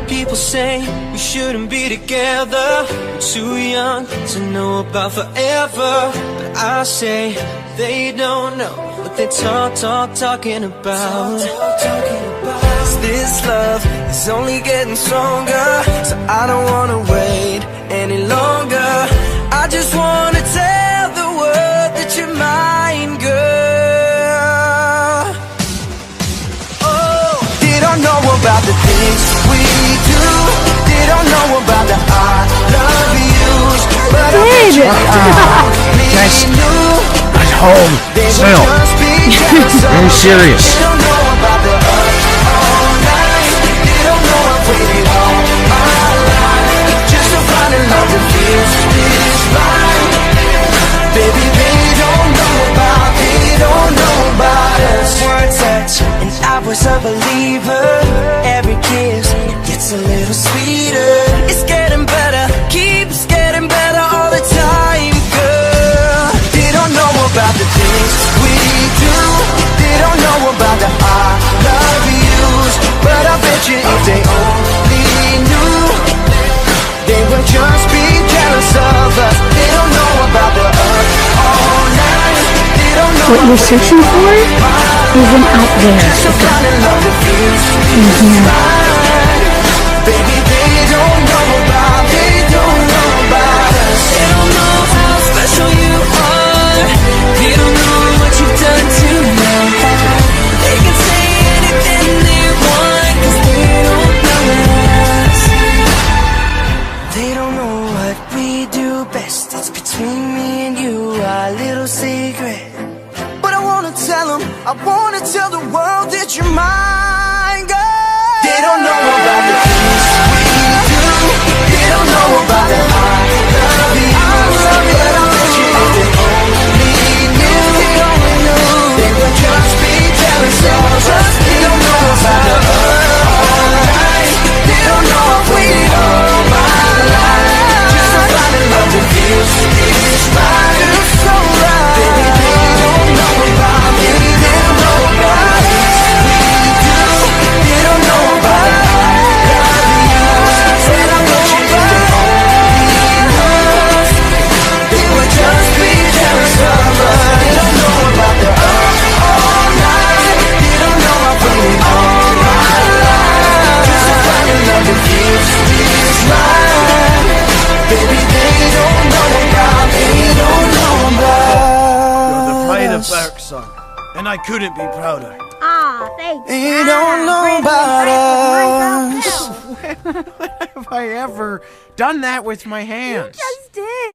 People say we shouldn't be together. We're too young to know about forever. But I say they don't know what they talking about. This love is only getting stronger, so I don't wanna wait any longer. I just wanna tell the world that you're mine, girl. Oh, they don't know about the things we do. They don't know about the I love yous. But I bet you Guys, I'm home. Still. Very serious. They don't know about the all night. They don't know I've waited all my life just to find a love that feels this right. Baby, they don't know about us. One touch and I was a believer. Every kiss, it gets a little sweeter. It's getting better, keeps getting better all the time, girl. They don't know about the things we do. They don't know about the I love yous. But I bet you if they only knew, they would just be jealous of us. They don't know about the us all night. They don't know what you're searching for isn't out there. just to find a love that feels right. Baby, they don't know about, they don't know about us. They don't know how special you are. They don't know what you've done to me. They can say anything they want, 'cause they don't know us. They don't know what we do best. It's between me and you, our little secret. But I wanna tell them, I wanna tell the world that you're mine, girl. They don't know about the things we do. They don't know about the I love you. But I bet you if they only knew, they would just be jealous of us. They don't know about the all night. They don't know I've waited all my life just to find a love that feels this right. It's so right. Baby, they don't know about me. They don't know about us. We do. They don't know about it. I love you. Said I bet you if they only knew, they would just be jealous of us. They don't know about the all night. They don't know I've waited all my life just to find a love that feels this right. Baby, they don't know about, they don't know about. You're the pride of Bergson, and I couldn't be prouder. Ah, thanks. They don't know about us. When have I ever done that with my hands? Just did.